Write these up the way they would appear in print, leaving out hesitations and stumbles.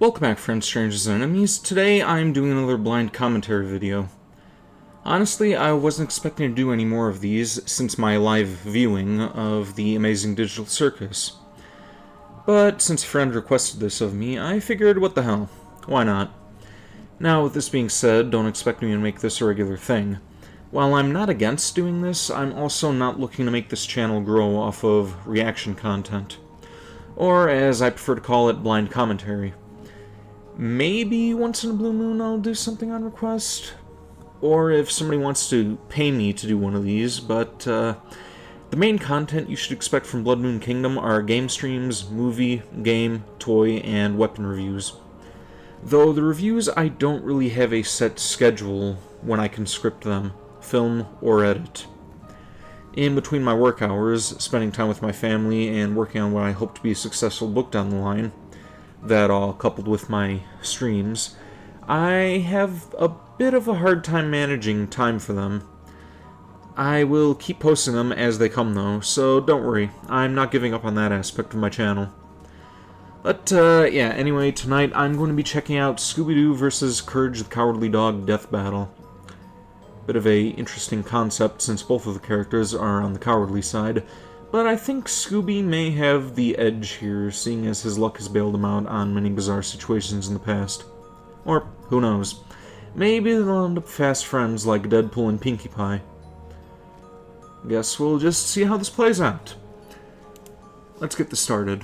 Welcome back, friends, strangers, and enemies. Today I'm doing another blind commentary video. Honestly, I wasn't expecting to do any more of these since my live viewing of the Amazing Digital Circus. But since a friend requested this of me, I figured, what the hell, why not? Now, with this being said, don't expect me to make this a regular thing. While I'm not against doing this, I'm also not looking to make this channel grow off of reaction content. Or, as I prefer to call it, blind commentary. Maybe once in a blue moon I'll do something on request, or if somebody wants to pay me to do one of these, but the main content you should expect from Blood Moon Kingdom are game streams, movie, game, toy, and weapon reviews. Though the reviews, I don't really have a set schedule when I can script them, film, or edit. In between my work hours, spending time with my family and working on what I hope to be a successful book down the line, that all coupled with my streams, I have a bit of a hard time managing time for them. I will keep posting them as they come though, so don't worry, I'm not giving up on that aspect of my channel. But yeah, anyway, tonight I'm going to be checking out Scooby-Doo vs. Courage the Cowardly Dog Death Battle. Bit of a interesting concept since both of the characters are on the cowardly side, but I think Scooby may have the edge here, seeing as his luck has bailed him out on many bizarre situations in the past. Or, who knows, maybe they'll end up fast friends like Deadpool and Pinkie Pie. Guess we'll just see how this plays out. Let's get this started.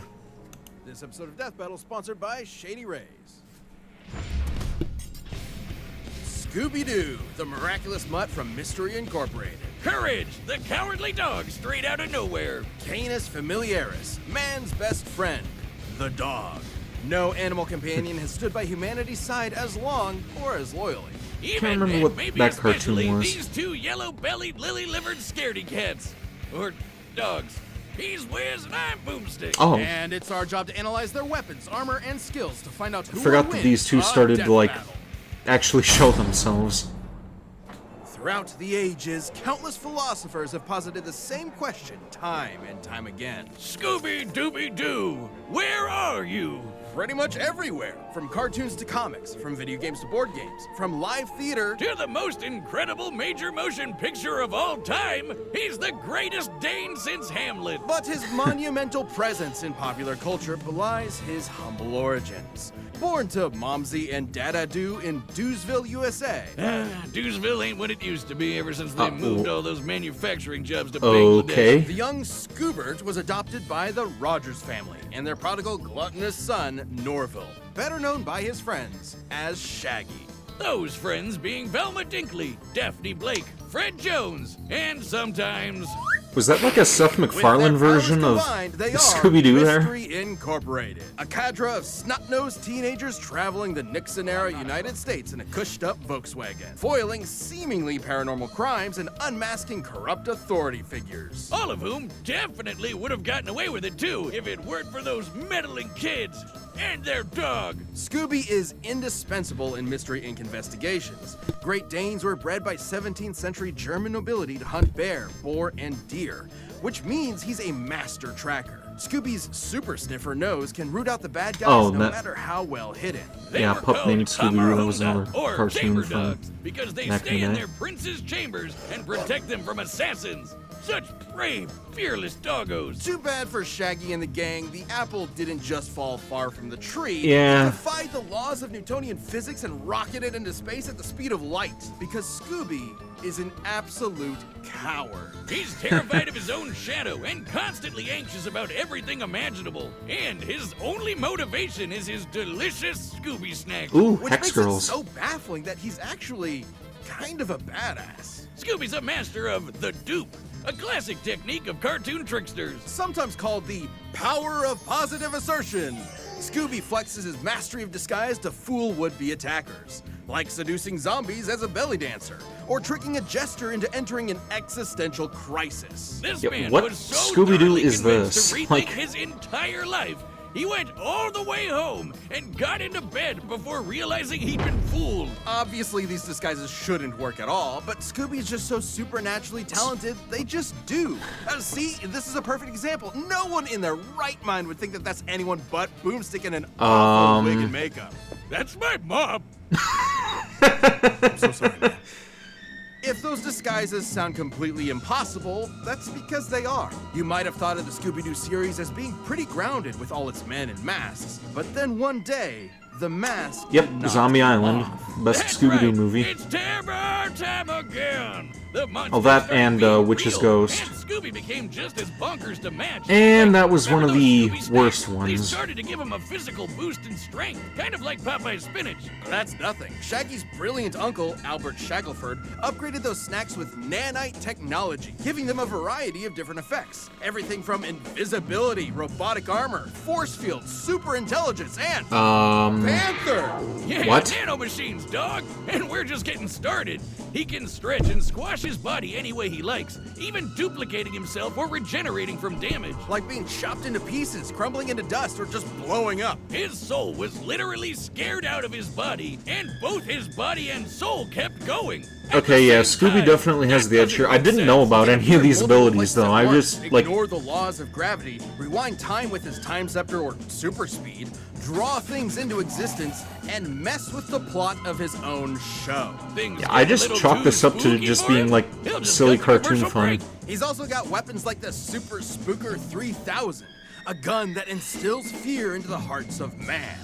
This episode of Death Battle is sponsored by Shady Rays. Scooby-Doo, the miraculous mutt from Mystery Incorporated. Courage, the cowardly dog straight out of nowhere. Canis familiaris, man's best friend, the dog. No animal companion has stood by humanity's side as long or as loyally. Even, remember what maybe that especially, cartoon was. these two yellow-bellied, lily-livered scaredy cats. Or dogs. He's Wiz and I'm Boomstick. Oh, And it's our job to analyze their weapons, armor, and skills to find out who I forgot will that win these two a started death to, like, battle. actually show themselves. Throughout the ages, countless philosophers have posited the same question time and time again. Scooby-Dooby-Doo, where are you? Pretty much everywhere, from cartoons to comics, from video games to board games, from live theater To the most incredible major motion picture of all time, he's the greatest Dane since Hamlet. But his monumental presence in popular culture belies his humble origins. Born to Momsy and Dada Doo in Doosville, USA. Doosville ain't what it used to be ever since they Uh-oh. moved all those manufacturing jobs to Okay. Bangladesh. The young Scoobert was adopted by the Rogers family and their prodigal gluttonous son, Norville, better known by his friends as Shaggy. Those friends being Velma Dinkley, Daphne Blake, Fred Jones, and sometimes... Was that like a Seth MacFarlane version of Scooby-Doo there? Mystery Incorporated, a cadre of snot-nosed teenagers traveling the Nixon-era United States in a cushed-up Volkswagen, foiling seemingly paranormal crimes and unmasking corrupt authority figures. All of whom definitely would have gotten away with it too if it weren't for those meddling kids and their dog. Scooby is indispensable in Mystery Inc. investigations. Great Danes were bred by 17th century German nobility to hunt bear, boar, and deer, which means he's a master tracker. Scooby's super sniffer nose can root out the bad guys no matter how well hidden. They Yeah, were Pup called named Scooby-Doo, that was Camarona, another or cartoon chamber from dogs, because they back in stay the in day. their prince's chambers and protect them from assassins. Such brave, fearless doggos. Too bad for Shaggy and the gang, the apple didn't just fall far from the tree. Yeah. It defied the laws of Newtonian physics and rocketed into space at the speed of light. Because Scooby is an absolute coward. He's terrified of his own shadow and constantly anxious about everything imaginable. And his only motivation is his delicious Scooby snack. Ooh, Which Hex makes Girls. it so baffling that he's actually kind of a badass. Scooby's a master of the dupe, a classic technique of cartoon tricksters. Sometimes called the power of positive assertion. Scooby flexes his mastery of disguise to fool would-be attackers, like seducing zombies as a belly dancer, or tricking a jester into entering an existential crisis. This Yeah, man what was so Scooby-Doo thoroughly is convinced this? to rethink Like- his entire life, He went all the way home and got into bed before realizing he'd been fooled. Obviously, these disguises shouldn't work at all, but Scooby's just so supernaturally talented, they just do. See, this is a perfect example. No one in their right mind would think that that's anyone but Boomstick in an awful wig and makeup. That's my mom. I'm so sorry, man. If those disguises sound completely impossible, that's because they are. You might have thought of the Scooby-Doo series as being pretty grounded with all its men in masks, but then one day, the mask... Yep, Zombie Island, best That's Scooby-Doo right. movie. It's terror time again. The Oh, that monsters and started being Witch's real, Ghost. And Scooby became just as bonkers to match. And Like, that was one of remember the those Scooby worst snacks? They ones. started to give him a physical boost in strength, kind of like Popeye's spinach. That's nothing. Shaggy's brilliant uncle, Albert Shackelford, upgraded those snacks with nanite technology, giving them a variety of different effects. Everything from invisibility, robotic armor, force field, super intelligence, and Panther! Yeah, What? nanomachines, dog. And we're just getting started. He can stretch and squash his body any way he likes, even duplicating himself or regenerating from damage. Like being chopped into pieces, crumbling into dust, or just blowing up. His soul was literally scared out of his body, and both his body and soul kept going. At Okay, the yeah, same Scooby time. definitely has That the edge doesn't here. I make didn't know sense. about any of these Multiple abilities, places though. at I once, just, like... ignore the laws of gravity, rewind time with his time scepter or super speed, draw things into existence, and mess with the plot of his own show. Things I get a just little chalk too this up to spooky just for being, him. like, He'll just silly cut the cartoon commercial fun. break. He's also got weapons like the Super Spooker 3000, a gun that instills fear into the hearts of man.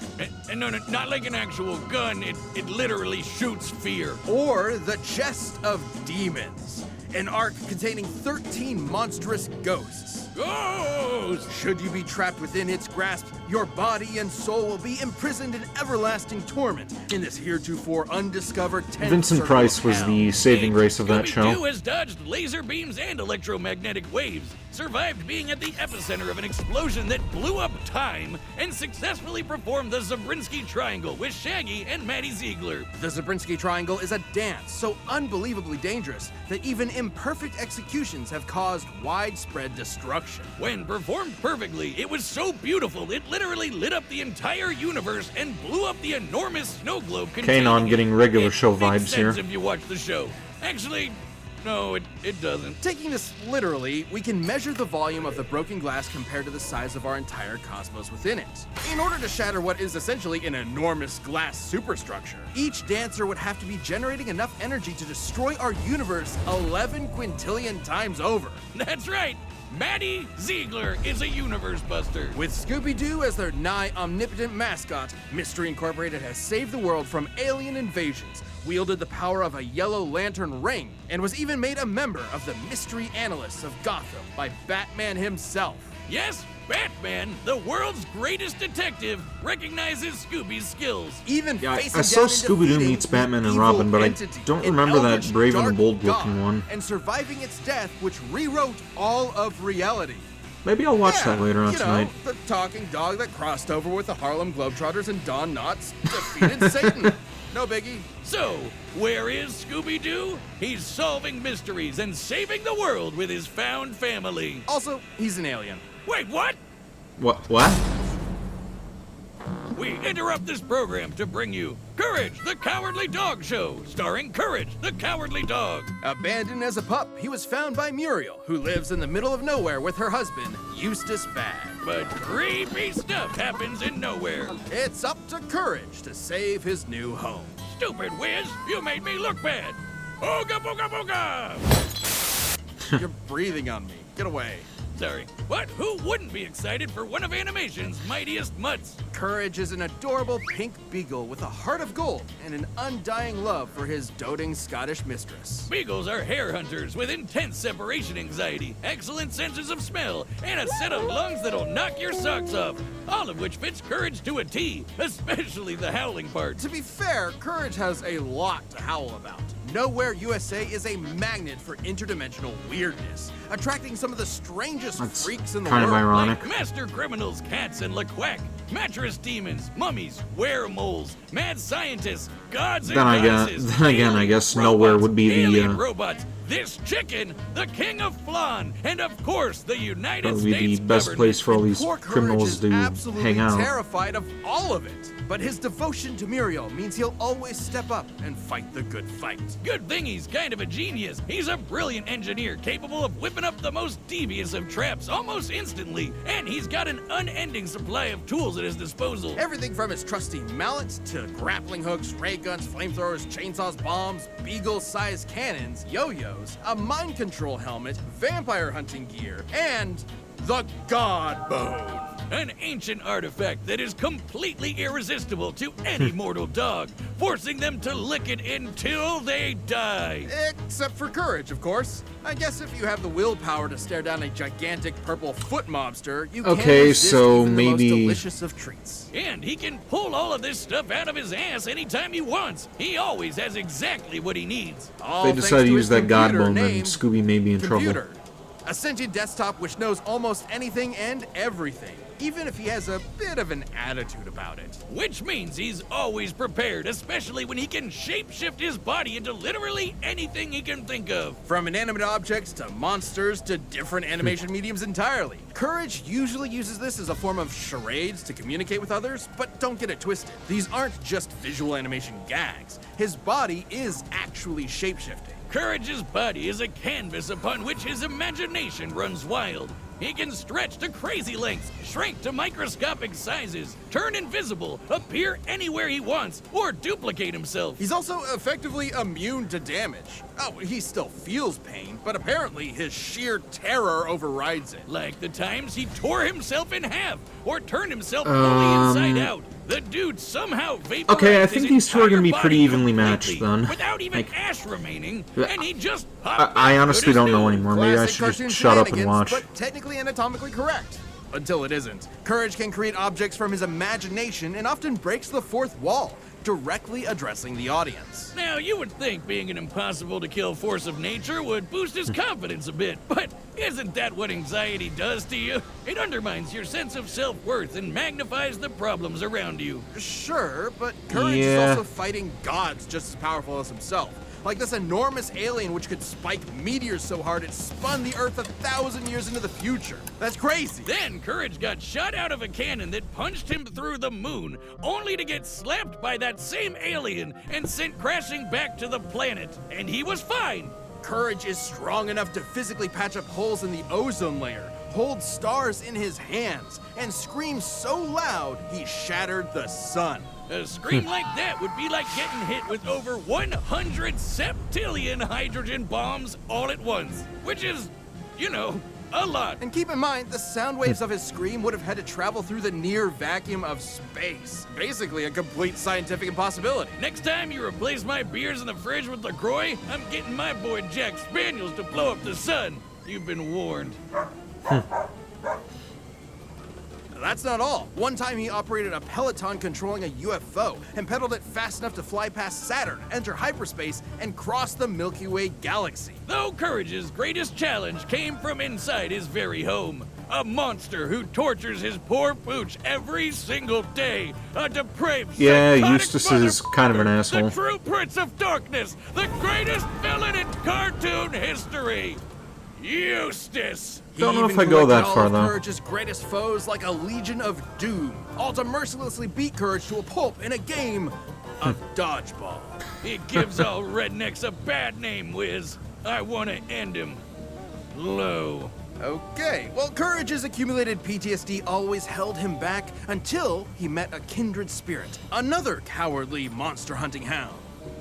And no, not like an actual gun. It literally shoots fear. Or the Chest of Demons, an ark containing 13 monstrous ghosts. Ghosts! Should you be trapped within its grasp, your body and soul will be imprisoned in everlasting torment in this heretofore undiscovered 10th Vincent circle Price of was hell. the saving grace of that Scooby-Doo show. has dodged laser beams and electromagnetic waves, survived being at the epicenter of an explosion that blew up time, and successfully performed the Zabriskie Triangle with Shaggy and Maddie Ziegler. The Zabriskie Triangle is a dance so unbelievably dangerous that even imperfect executions have caused widespread destruction. When performed perfectly, it was so beautiful it literally lit up the entire universe and blew up the enormous snow globe containing Kanon it. getting regular It show makes vibes sense here. if you watch the show. Actually, no, it doesn't. Taking this literally, we can measure the volume of the broken glass compared to the size of our entire cosmos within it. In order to shatter what is essentially an enormous glass superstructure, each dancer would have to be generating enough energy to destroy our universe 11 quintillion times over. That's right. Maddie Ziegler is a universe buster. With Scooby-Doo as their nigh omnipotent mascot, Mystery Incorporated has saved the world from alien invasions, wielded the power of a yellow lantern ring, and was even made a member of the Mystery Analysts of Gotham by Batman himself. Yes, Batman, the world's greatest detective, recognizes Scooby's skills. Even Yeah, facing I saw down and Scooby-Doo defeating meets Batman the and Robin, evil but I entity, don't an remember that eldritch Brave and the dark Bold-looking god, one. and surviving its death, which rewrote all of reality. Maybe I'll watch Yeah, that later on you know, tonight. the talking dog that crossed over with the Harlem Globetrotters and Don Knotts defeated Satan. No biggie. So, where is Scooby-Doo? He's solving mysteries and saving the world with his found family. Also, he's an alien. Wait, what? What? We interrupt this program to bring you Courage, the Cowardly Dog Show, starring Courage, the Cowardly Dog. Abandoned as a pup, he was found by Muriel, who lives in the middle of nowhere with her husband, Eustace Bagg. But creepy stuff happens in nowhere. It's up to Courage to save his new home. Stupid Wiz, you made me look bad. Ooga booga booga! You're breathing on me. Get away. Sorry. What? Who wouldn't be excited for one of animation's mightiest mutts? Courage is an adorable pink beagle with a heart of gold and an undying love for his doting Scottish mistress. Beagles are hare hunters with intense separation anxiety, excellent senses of smell, and a set of lungs that'll knock your socks off. All of which fits Courage to a T, especially the howling part. To be fair, Courage has a lot to howl about. Nowhere USA is a magnet for interdimensional weirdness, attracting some of the strangest That's freaks in the kind of world. ironic. Like master criminals, cats, and LaQuack, mattress demons, mummies, were-moles, mad scientists, gods and Then goddesses, again, I guess alien nowhere robots, would be the, alien robots, this chicken, the king of flan, and of course the United Probably States the best government. place for all these Poor Courage criminals is to absolutely hang out. terrified of all of it. But his devotion to Muriel means he'll always step up and fight the good fight. Good thing he's kind of a genius. He's a brilliant engineer capable of whipping up the most devious of traps almost instantly, and he's got an unending supply of tools at his disposal. Everything from his trusty mallet to grappling hooks, ray guns, flamethrowers, chainsaws, bombs, beagle-sized cannons, yo-yos, a mind control helmet, vampire hunting gear, and the God Bone. An ancient artifact that is completely irresistible to any mortal dog, forcing them to lick it until they die. Except for Courage, of course. I guess if you have the willpower to stare down a gigantic purple foot mobster, you can Okay, resist so even the most maybe- delicious of treats. And he can pull all of this stuff out of his ass anytime he wants. He always has exactly what he needs. All They thanks decide to to use his that God computer bone, then named Scooby may be in Computer. trouble. A sentient desktop which knows almost anything and everything, even if he has a bit of an attitude about it. Which means he's always prepared, especially when he can shapeshift his body into literally anything he can think of. From inanimate objects to monsters to different animation mediums entirely. Courage usually uses this as a form of charades to communicate with others, but don't get it twisted. These aren't just visual animation gags. His body is actually shapeshifting. Courage's body is a canvas upon which his imagination runs wild. He can stretch to crazy lengths, shrink to microscopic sizes, turn invisible, appear anywhere he wants, or duplicate himself. He's also effectively immune to damage. Oh, he still feels pain, but apparently his sheer terror overrides it. Like the times he tore himself in half, or turned himself fully inside out. The dude somehow vaporized Okay, I his think these two are gonna be entire pretty body evenly matched, completely, then. without even Like- ash remaining, and he just popped I back honestly good as don't know new. anymore. Maybe I Classic should cartoon just shut up and shenanigans, watch. But technically anatomically correct. Until it isn't. Courage can create objects from his imagination and often breaks the fourth wall, directly addressing the audience. Now, you would think being an impossible-to-kill force of nature would boost his confidence a bit, but isn't that what anxiety does to you? It undermines your sense of self-worth and magnifies the problems around you. Sure, but Courage is Yeah. also fighting gods just as powerful as himself. Like this enormous alien which could spike meteors so hard it spun the Earth 1,000 years into the future. That's crazy. Then Courage got shot out of a cannon that punched him through the moon, only to get slapped by that same alien and sent crashing back to the planet. And he was fine. Courage is strong enough to physically patch up holes in the ozone layer, hold stars in his hands, and scream so loud he shattered the sun. A scream like that would be like getting hit with over 100 septillion hydrogen bombs all at once, which is, you know, a lot. And keep in mind, the sound waves of his scream would have had to travel through the near vacuum of space. Basically a complete scientific impossibility. Next time you replace my beers in the fridge with LaCroix, I'm getting my boy Jack Spaniels to blow up the sun. You've been warned. That's not all. One time he operated a Peloton controlling a UFO and pedaled it fast enough to fly past Saturn, enter hyperspace, and cross the Milky Way galaxy. Though Courage's greatest challenge came from inside his very home. A monster who tortures his poor pooch every single day. A depraved, Yeah, psychotic Eustace is kind of an motherfucker. asshole. The true Prince of Darkness. The greatest villain in cartoon history. Eustace. He Don't know even if I go that collected all far, of though. Courage's greatest foes like a legion of doom, all to mercilessly beat Courage to a pulp in a game of dodgeball. He gives all rednecks a bad name, Wiz. I want to end him. Low. Okay, well, Courage's accumulated PTSD always held him back until he met a kindred spirit, another cowardly monster hunting hound,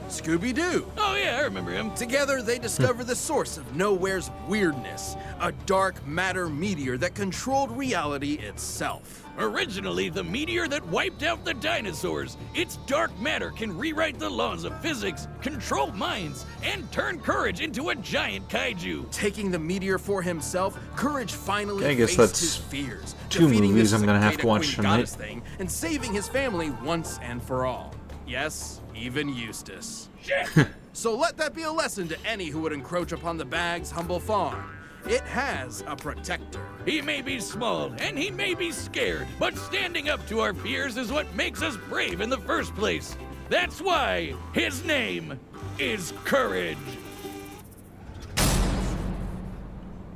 Scooby-Doo. Oh yeah, I remember him. Together, they discover the source of Nowhere's weirdness, a dark matter meteor that controlled reality itself. Originally the meteor that wiped out the dinosaurs, its dark matter can rewrite the laws of physics, control minds, and turn Courage into a giant kaiju. Taking the meteor for himself, Courage finally Okay, I guess faced that's his fears, two defeating movies this I'm gonna have cicada to watch queen tonight. goddess thing and saving his family once and for all. Yes, even Eustace. Shit! So let that be a lesson to any who would encroach upon the Bag's humble farm. It has a protector. He may be small and he may be scared, but standing up to our fears is what makes us brave in the first place. That's why his name is Courage.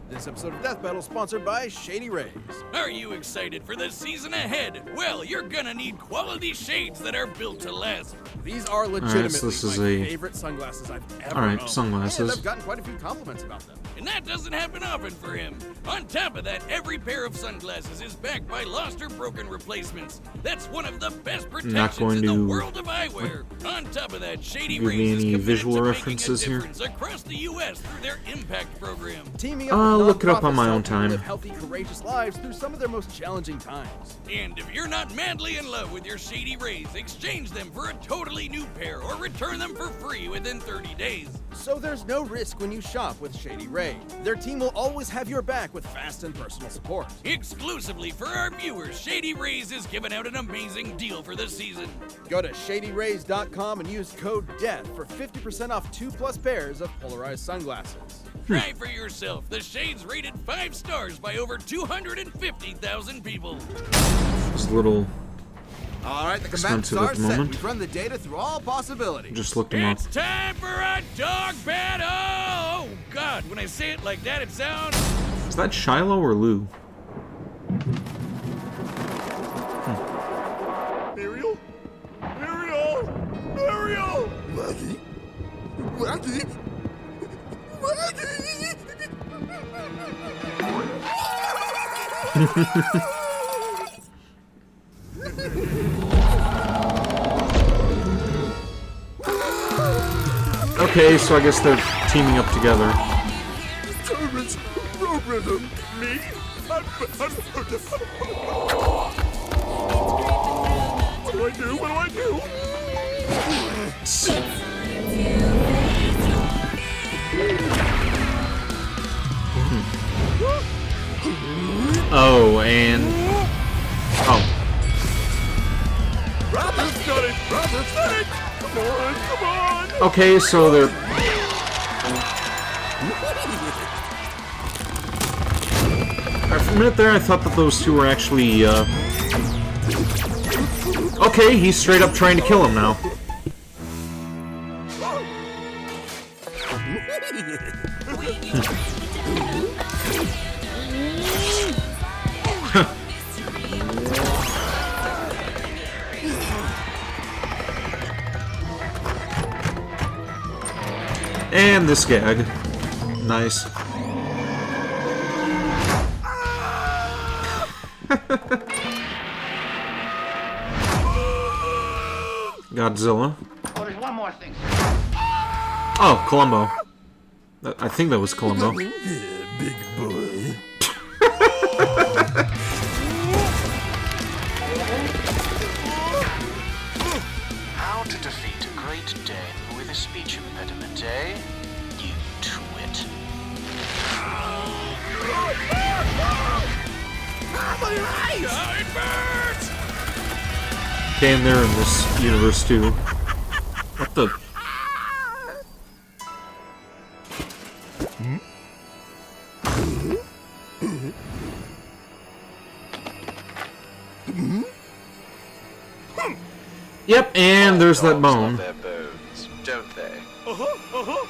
This episode of Death Battle is sponsored by Shady Rays. Are you excited for the season ahead? Well, you're gonna need quality shades that are built to last. These are legitimately so this is my a- favorite sunglasses I've ever Alright, owned. sunglasses. And I've gotten quite a few compliments about them. And that doesn't happen often for him. On top of that, every pair of sunglasses is backed by lost or broken replacements. That's one of the best protections going in the to world of eyewear. On top of that, Shady give me Rays is any committed visual to references making a here? difference across the U.S. through their Impact program. Teaming up I'll with look it up on my nonprofits own to help people time. live healthy, courageous lives through some of their most challenging times. And if you're not madly in love with your Shady Rays, exchange them for a totally new pair or return them for free within 30 days. So there's no risk when you shop with Shady Ray. Their team will always have your back with fast and personal support. Exclusively for our viewers, Shady Rays is giving out an amazing deal for the season. Go to shadyrays.com and use code DEATH for 50% off 2+ pairs of polarized sunglasses. Try for yourself. The shades rated 5 stars by over 250,000 people. It's a little All right, the combatants expensive at are the set. moment. We've run the data through all possibilities. Just looked him up. It's time for a dog battle! Oh, God, when I say it like that, it sounds... Is that Shiloh or Lou? Muriel? Muriel? Muriel! Maggie? Maggie? Okay, so I guess they're teaming up together. Terrence, road rhythm, me? What do I do? What do I do? Oh, and... Oh. Robert's got it! Robert's got it! Come on, come on! Okay, so they're... For a minute there, I thought that those two were actually, Okay, he's straight up trying to kill him now. And this gag. Nice. Godzilla. Oh, there's one more thing. Oh, Columbo. I think that was Columbo. Big boy. How to defeat a Great Dane with a speech impediment, eh? You twit. Oh, it burns! Okay, and they're in this universe too. What the? Yep, and there's that Dogs bone. love their bones, don't they?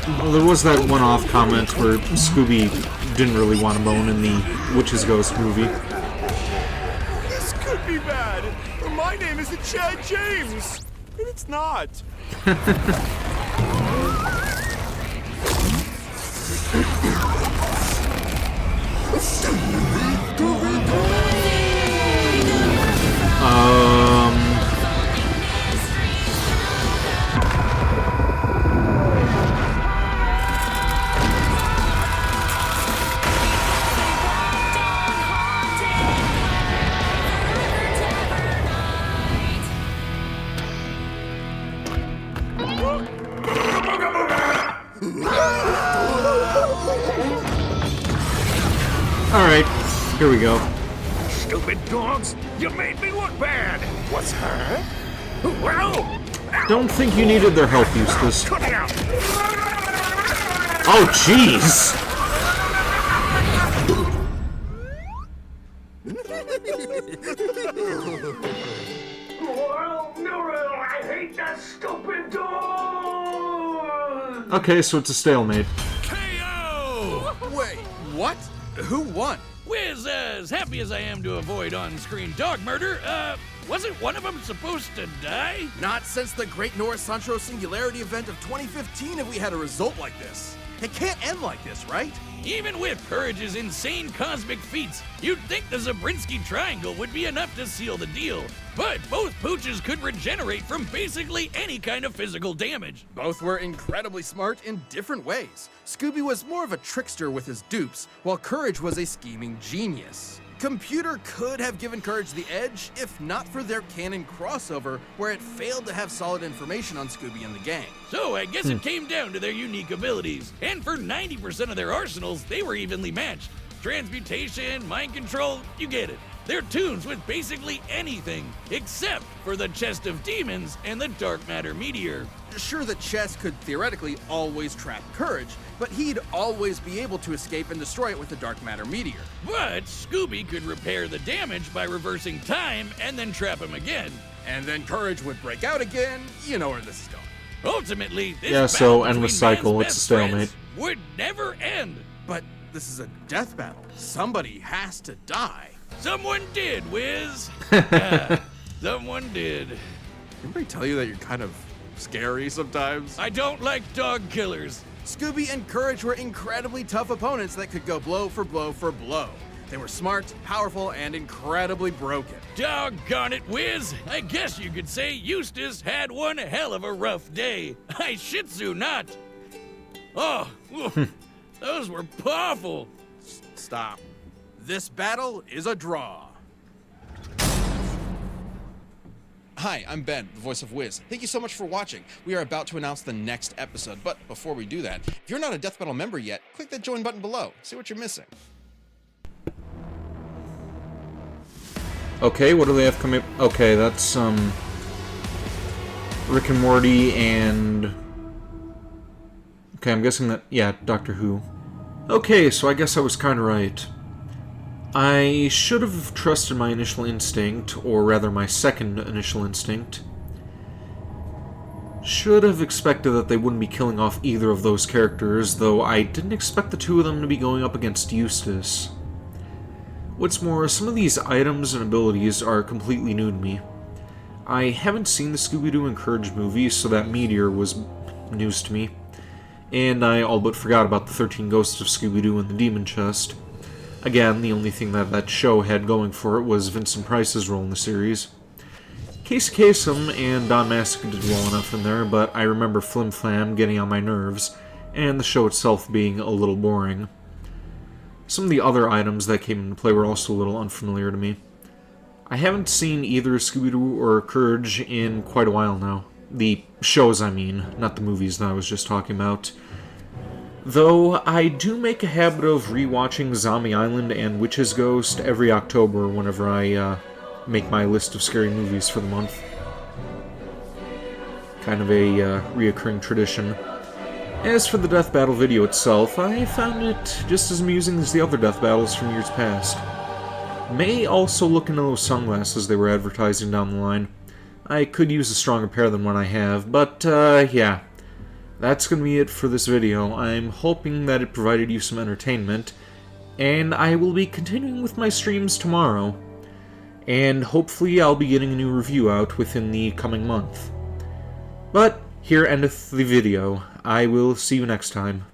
Well, there was that one-off comment where Scooby didn't really want a bone in the Witch's Ghost movie. This could be bad. My name isn't Chad James. And it's not. Alright, here we go. Stupid dogs! You made me look bad! What's her? Well, Don't think you needed their help, Eustace. cut it out! Oh, jeez! Oh, no, I hate that stupid dog! Okay, so it's a stalemate. KO! Wait, what? Who won? Wiz, as happy as I am to avoid on-screen dog murder, wasn't one of them supposed to die? Not since the Great Norris Centro Singularity event of 2015 have we had a result like this. It can't end like this, right? Even with Courage's insane cosmic feats, you'd think the Zabrinsky Triangle would be enough to seal the deal. But both pooches could regenerate from basically any kind of physical damage. Both were incredibly smart in different ways. Scooby was more of a trickster with his dupes, while Courage was a scheming genius. Computer could have given Courage the edge if not for their canon crossover, where it failed to have solid information on Scooby and the gang. So I guess it came down to their unique abilities. And for 90% of their arsenals, they were evenly matched. Transmutation, mind control, you get it. They're tunes with basically anything, except for the Chest of Demons and the Dark Matter Meteor. Sure, the chest could theoretically always trap Courage, but he'd always be able to escape and destroy it with the Dark Matter Meteor. But Scooby could repair the damage by reversing time and then trap him again. And then Courage would break out again. You know where this is going. Ultimately, this Yeah, so battle endless between cycle, man's it's a best stalemate. friends would never end. But this is a death battle. Somebody has to die. Someone did, Wiz. Someone did. Anybody tell you that you're kind of scary sometimes? I don't like dog killers. Scooby and Courage were incredibly tough opponents that could go blow for blow for blow. They were smart, powerful, and incredibly broken. Doggone it, Wiz. I guess you could say Eustace had one hell of a rough day. I shih tzu not. Oh, those were powerful. Stop. This battle is a draw. Hi, I'm Ben, the voice of Wiz. Thank you so much for watching. We are about to announce the next episode, but before we do that, if you're not a Death Battle member yet, click that join button below. See what you're missing. Okay, what do they have coming up? Okay, that's, Rick and Morty and... Okay, I'm guessing that, yeah, Doctor Who. Okay, so I guess I was kinda right. I should have trusted my initial instinct, or rather my second initial instinct. Should have expected that they wouldn't be killing off either of those characters, though I didn't expect the two of them to be going up against Eustace. What's more, some of these items and abilities are completely new to me. I haven't seen the Scooby-Doo and Courage movies, so that meteor was news to me. And I all but forgot about the 13 Ghosts of Scooby-Doo and the Demon Chest. Again, the only thing that show had going for it was Vincent Price's role in the series. Casey Kasem and Don Massica did well enough in there, but I remember Flim Flam getting on my nerves, and the show itself being a little boring. Some of the other items that came into play were also a little unfamiliar to me. I haven't seen either Scooby-Doo or Courage in quite a while now. The shows, I mean, not the movies that I was just talking about. Though I do make a habit of rewatching Zombie Island and Witch's Ghost every October whenever I make my list of scary movies for the month. Kind of a reoccurring tradition. As for the death battle video itself, I found it just as amusing as the other death battles from years past. May also look into those sunglasses they were advertising down the line. I could use a stronger pair than what I have, but yeah. That's going to be it for this video. I'm hoping that it provided you some entertainment, and I will be continuing with my streams tomorrow. And hopefully I'll be getting a new review out within the coming month. But here endeth the video. I will see you next time.